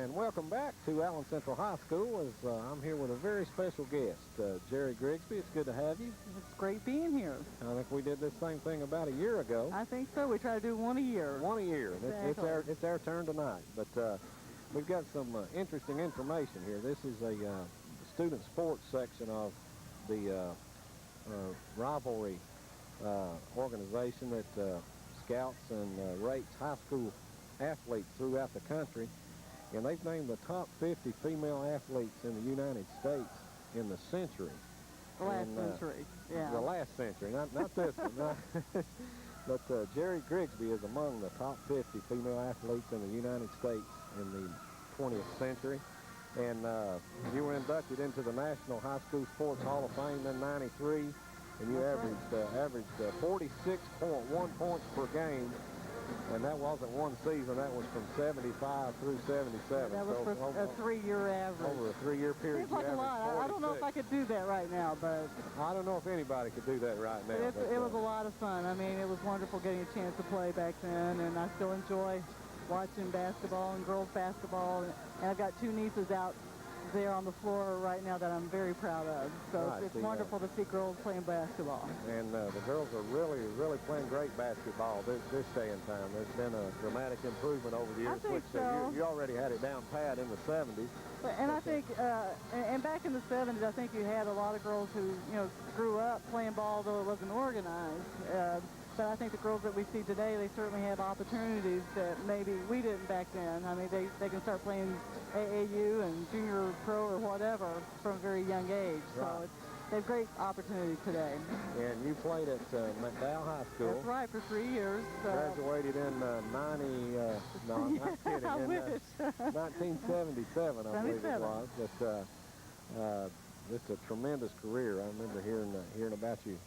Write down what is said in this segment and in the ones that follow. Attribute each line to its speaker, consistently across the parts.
Speaker 1: And welcome back to Allen Central High School. As I'm here with a very special guest, Geri Grigsby. It's good to have you.
Speaker 2: It's great being here.
Speaker 1: I think we did this same thing about a year ago.
Speaker 2: I think so. We try to do one a year.
Speaker 1: One a year.
Speaker 2: Exactly.
Speaker 1: It's our turn tonight. But we've got some interesting information here. This is a student sports section of the rivalry organization that scouts and rates high school athletes throughout the country. And they've named the top 50 female athletes in the United States in the century.
Speaker 2: The last century, yeah.
Speaker 1: The last century, not this one. But Geri Grigsby is among the top 50 female athletes in the United States in the 20th century. And you were inducted into the National High School Sports Hall of Fame in '93, and you averaged 46.1 points per game. And that wasn't one season. That was from 75 through 77.
Speaker 2: That was
Speaker 1: so
Speaker 2: for a three-year average.
Speaker 1: Over a three-year period.
Speaker 2: Seems like a lot. I don't know if I could do that right now, but...
Speaker 1: I don't know if anybody could do that right now.
Speaker 2: It was a lot of fun. I mean, it was wonderful getting a chance to play back then, and I still enjoy watching basketball and girls basketball. And I've got two nieces out there on the floor right now that I'm very proud of. So
Speaker 1: right,
Speaker 2: it's wonderful to see girls playing basketball.
Speaker 1: And the girls are really playing great basketball this day and time. There's been a dramatic improvement over the years.
Speaker 2: I think so.
Speaker 1: You already had it down pat in the 70s.
Speaker 2: And I think, and back in the 70s, I think you had a lot of girls who, grew up playing ball, though it wasn't organized. But I think the girls that we see today, they certainly have opportunities that maybe we didn't back then. I mean, they can start playing AAU and junior pro or whatever from a very young age.
Speaker 1: Right.
Speaker 2: So they have great opportunities today.
Speaker 1: And you played at McDowell High School.
Speaker 2: That's right, for 3 years.
Speaker 1: Graduated in 90, no, I'm not kidding.
Speaker 2: I
Speaker 1: in
Speaker 2: wish.
Speaker 1: 1977, I believe it was. But it's a tremendous career. I remember hearing about you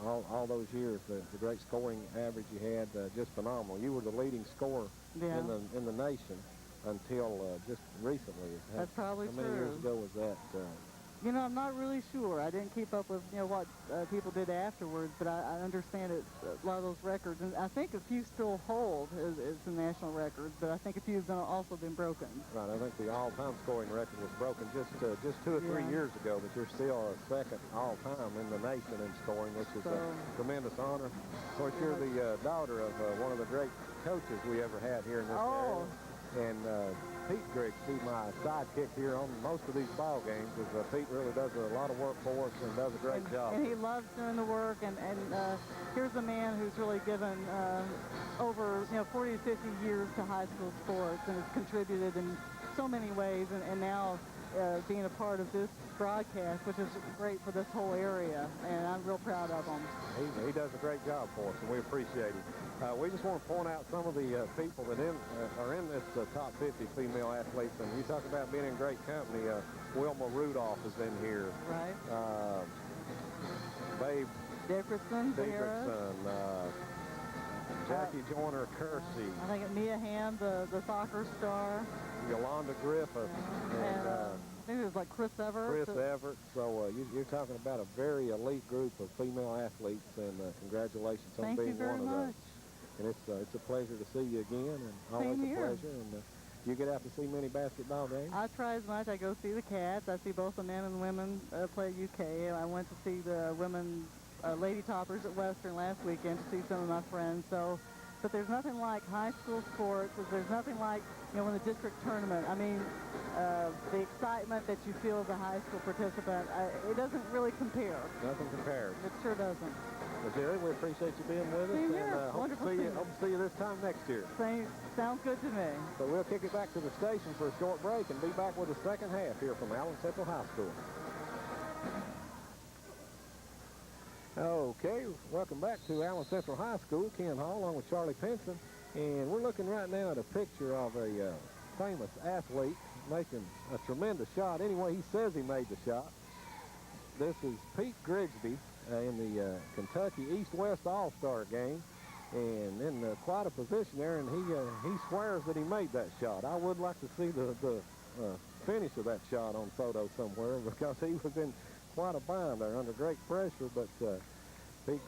Speaker 1: all those years. The great scoring average you had, just phenomenal. You were the leading scorer in the nation until just recently.
Speaker 2: That's probably true.
Speaker 1: How many years ago was that?
Speaker 2: I'm not really sure. I didn't keep up with, what people did afterwards, but I understand it, a lot of those records. And I think a few still hold as the national records, but I think a few have also been broken.
Speaker 1: Right. I think the all-time scoring record was broken just 2 or 3 years ago, but you're still a second all-time in the nation in scoring, which is a tremendous honor. Of course, you're the daughter of one of the great coaches we ever had here in this area. And Pete Grigsby, my sidekick here on most of these ball games, Pete really does a lot of work for us and does a great job.
Speaker 2: And he loves doing the work. And here's a man who's really given over 40 to 50 years to high school sports and has contributed in so many ways. And now being a part of this broadcast, which is great for this whole area, and I'm real proud of him.
Speaker 1: He does a great job for us, and we appreciate him. We just want to point out some of the people that are in this top 50 female athletes, and you talk about being in great company. Wilma Rudolph is in here.
Speaker 2: Right.
Speaker 1: Babe
Speaker 2: Dickerson,
Speaker 1: Jackie Joyner Kersey.
Speaker 2: I think Mia Hamm, the soccer star.
Speaker 1: Yolanda Griffith.
Speaker 2: And I think it was like Chris Everett.
Speaker 1: So you're talking about a very elite group of female athletes, and congratulations on being one of those. And it's a pleasure to see you again, and always a pleasure. And you get out to see many basketball games?
Speaker 2: I try as much. I go see the Cats. I see both the men and women play at UK. I went to see the women Lady Toppers at Western last weekend to see some of my friends. But there's nothing like high school sports. There's nothing like, when the district tournament. I mean, the excitement that you feel as a high school participant, it doesn't really compare.
Speaker 1: Nothing compares.
Speaker 2: It sure doesn't.
Speaker 1: Well, Geri, we appreciate you being with us, and hope to see you this time next year.
Speaker 2: Sounds good to me.
Speaker 1: So we'll kick it back to the station for a short break and be back with the second half here from Allen Central High School. Okay, welcome back to Allen Central High School. Ken Hall along with Charlie Pinson, and we're looking right now at a picture of a famous athlete making a tremendous shot. Anyway, he says he made the shot. This is Pete Grigsby in the Kentucky East-West All-Star game, and in quite a position there, and he swears that he made that shot. I would like to see the finish of that shot on photo somewhere, because he was in quite a bind there under great pressure, but Pete